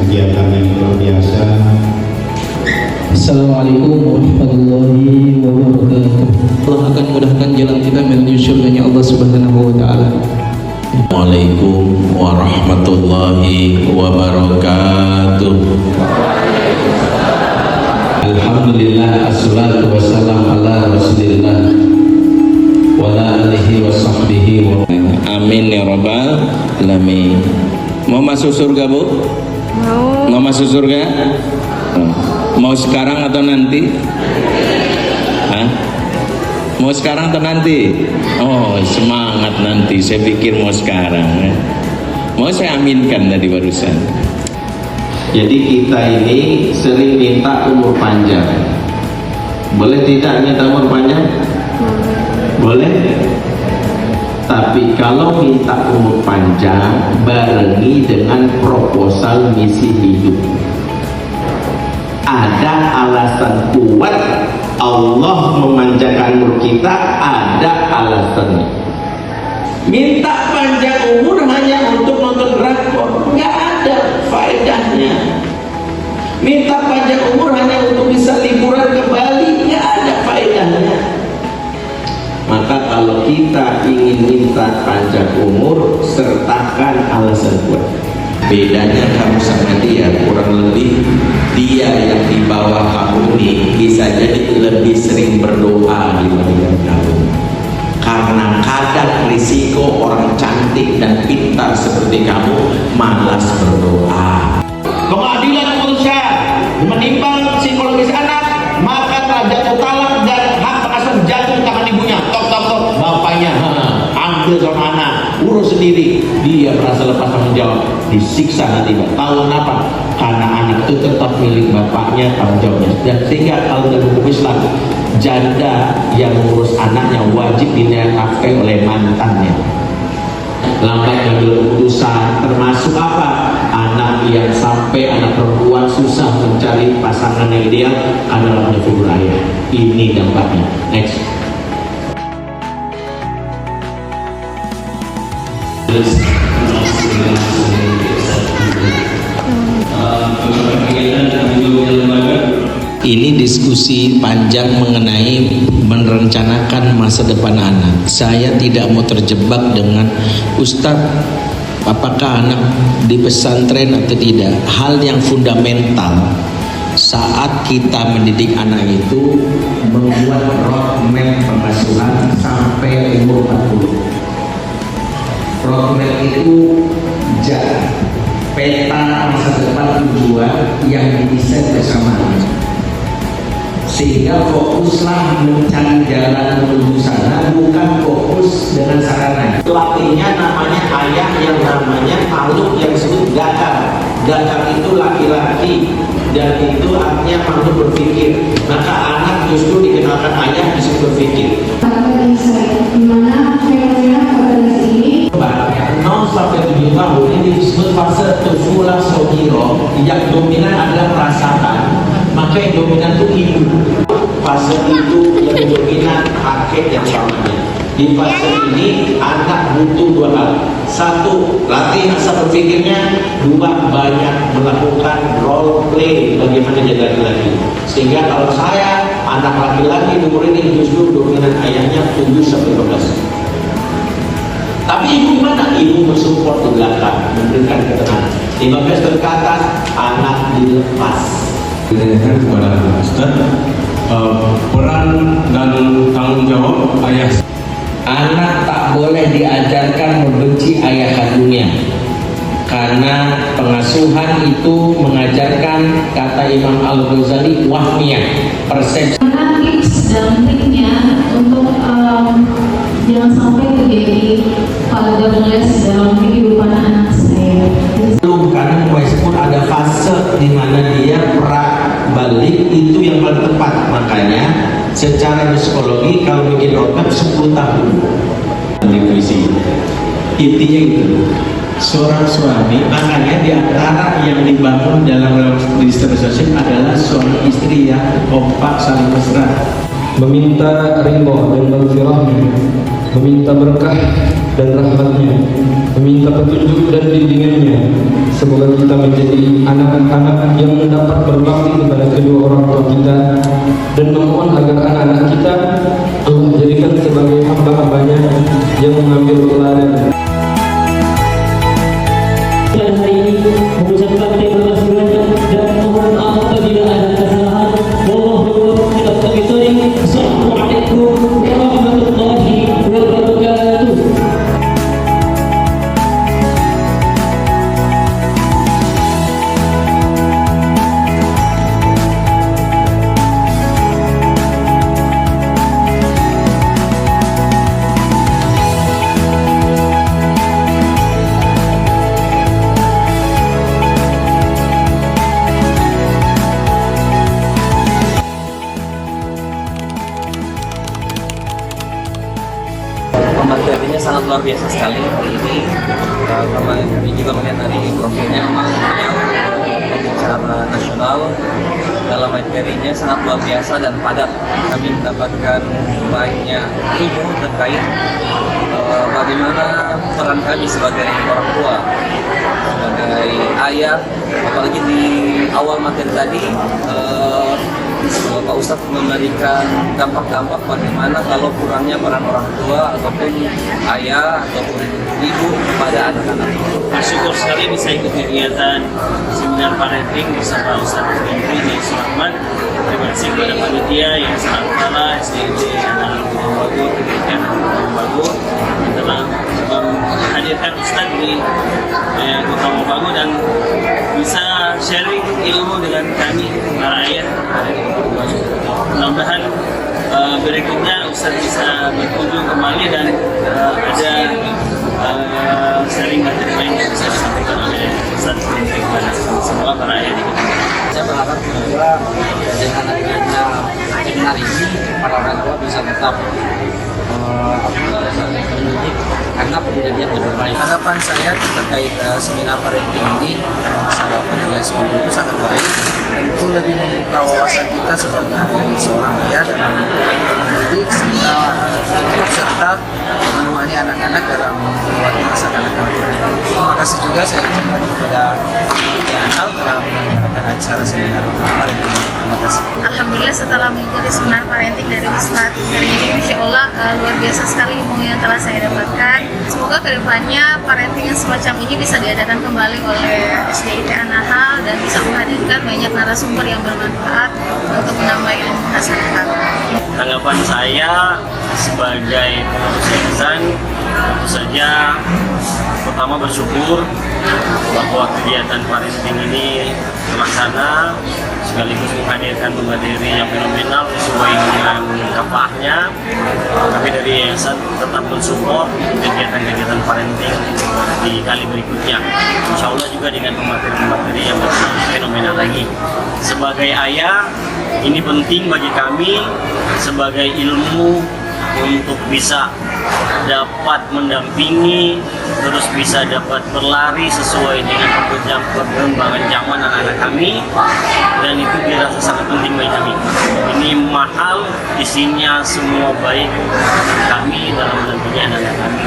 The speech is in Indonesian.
Kegiatan yang luar biasa. Assalamualaikum warahmatullahi wabarakatuh. Allah akan mudahkan jalan kita menuju surganya Allah Subhanahu wa taala. Assalamualaikum warahmatullahi wabarakatuh. Alhamdulillah, assalatu wassalam ala rasulillah wa ala alihi wa sahbihi wa Amin ya rabbal alamin. Mau masuk surga, Bu? Mau masuk surga? Mau sekarang atau nanti? Hah? Mau sekarang atau nanti? Oh, semangat nanti. Saya pikir mau sekarang. Mau saya aminkan tadi barusan. Jadi kita ini sering minta umur panjang. Boleh tidak minta umur panjang? Boleh. Tapi kalau minta umur panjang barengi dengan proposal misi hidup. Ada alasan kuat Allah memanjangkan umur kita, ada alasannya. Minta panjang umur hanya untuk nonton drakor, nggak ada faedahnya. Minta panjang umur hanya untuk bisa liburan ke Bali, nggak ada faedahnya. Maka kalau kita ingin minta panjang umur, sertakan alasan kuat. Bedanya kamu sama dia kurang lebih, dia yang di bawah kamu ini bisa jadi lebih sering berdoa dibandingkan kamu. Karena kadang risiko orang cantik dan pintar seperti kamu malas berdoa. Pengadilan urusan menimbang psikologis anak, maka raja talak dan hak pengasuh jatuh tangan ibunya. Tok bapaknya ambil sama anak, urus sendiri. Dia merasa lepas tanggung jawab, disiksa nanti. Tahu kenapa? Karena anak itu tetap milik bapaknya, tanggung jawabnya. Dan sehingga kalau dalam hukum Islam, janda yang mengurus anaknya wajib dinafkahi oleh mantannya. Lambat ngambil keputusan, termasuk apa? Anak yang sampai anak perempuan susah mencari pasangan yang ideal adalah menyebut ayah. Ini dampaknya. Next. Ini diskusi panjang mengenai merencanakan masa depan anak. Saya tidak mau terjebak dengan Ustadz, apakah anak di pesantren atau tidak. Hal yang fundamental saat kita mendidik anak itu membuat roadmap pengasuhan sampai umur 40. Roadmap itu peta masa depan tujuan yang didesain bersama, sehingga fokuslah mencari jalan menuju sana, bukan fokus dengan sarana. Pelatihnya namanya ayah, yang namanya makhluk yang disebut dakar. Dakar itu laki-laki dan itu artinya makhluk berpikir. Maka anak justru dikenalkan ayah disebut berpikir. Dimana fenomena pada ini 0 sampai 7 tahun ini disebut fase tufulah sogiro, yang dominan adalah perasaan, maka yang dominan itu ibu. Fase itu yang dominan kakek yang samanya. Di fase ini anak butuh dua hal: satu, latih rasa berpikirnya; dua, banyak melakukan role play bagaimana jadi laki-laki. Sehingga kalau saya anak laki-laki umur ini justru dominan ayahnya 7 sampai 12. Tapi ibu mana? Ibu mensupport di belakang, memberikan ketenangan. 15 ke atas, anak dilepas. Ditanyakan kepada Ustaz, peran dan tanggung jawab ayah. Anak tak boleh diajarkan membenci ayah kandungnya, karena pengasuhan itu mengajarkan, kata Imam Al-Ghazali, wahmiyah, persepsi. tips dan triknya untuk jangan sampai terjadi pada dalam kehidupan anak saya. Belum, karena pun ada fase di mana dia perak balik, itu yang paling tepat. Makanya secara psikologi kalau bikin roadmap 10 tahun. Intinya itu seorang suami, makanya di antara yang dibangun dalam relationship adalah seorang istri yang kompak, saling mesra, meminta ridho dan maghfirahnya, meminta berkah dan rahmatnya, meminta petunjuk dan bimbingannya. Semoga kita menjadi anak-anak yang dapat berbakti kepada kedua orang tua kita, dan memohon agar anak-anak kita Allah jadikan sebagai hamba-hambanya yang mengambil teladan. Dan hari ini mengucapkan terima kasih banyak dan mohon maaf apabila ada kesalahan. Assalamualaikum warahmatullahi wabarakatuh. Materinya sangat luar biasa sekali hari ini, karena kami juga melihat dari profilnya memang beliau secara nasional dalam materinya sangat luar biasa dan padat. Kami mendapatkan banyak ilmu terkait bagaimana peran kami sebagai orang tua, sebagai ayah, apalagi di awal materi tadi Pak Ustadz memberikan dampak-dampak bagaimana kalau kurangnya peran orang tua ataupun ayah ataupun ibu kepada anak-anak. Bersyukur sekali bisa ikut kegiatan seminar parenting bersama Ustadz Menteri di Sulaiman. Terima kasih kepada panitia yang sangat kala SDID anak Bagus, pendidikan Bagus telah menghadirkan Ustadz di Kota Bagus dan bisa sharing ilmu dengan kami para ayah. Mudah-mudahan berikutnya Ustadz bisa berkunjung kembali dan ada sharing materi lain yang bisa disampaikan oleh Ustadz Menteri kepada semua para ayah di kita. Saya berharap bahwa dengan adanya seminar ini para orang tua bisa tetap mendidik anak menjadi yang lebih baik. Harapan saya terkait seminar parenting ini masalah penjelasan itu sangat baik. Tentu lebih membuka wawasan kita sebagai seorang ayah dalam mendidik serta menemani anak-anak dalam membuat masa kanak-kanak. Terima kasih juga saya ucapkan kepada yang telah menyelenggarakan acara seminar parenting. Terima kasih. Alhamdulillah setelah mengikuti seminar parenting dari Ustadz hari ini, Insya Allah luar biasa sekali ilmu yang telah saya dapatkan. Semoga kedepannya parenting yang semacam ini bisa diadakan kembali oleh SDIT Anahal dan bisa menghadirkan banyak narasumber yang bermanfaat untuk menambah ilmu masyarakat. Tanggapan saya sebagai pengurus yayasan tentu saja pertama bersyukur bahwa kegiatan parenting ini terlaksana sekaligus menghadirkan materi yang fenomenal sesuai dengan kapahnya. Kami dari yayasan tetap mensupport kegiatan-kegiatan parenting di kali berikutnya. Insya Allah juga dengan materi-materi yang lebih fenomenal lagi. Sebagai ayah, ini penting bagi kami sebagai ilmu untuk bisa dapat mendampingi, terus bisa dapat berlari sesuai dengan perkembangan zaman anak-anak kami, dan itu dirasa sangat penting bagi kami. Ini mahal, isinya semua baik kami dalam mendampingi anak-anak kami.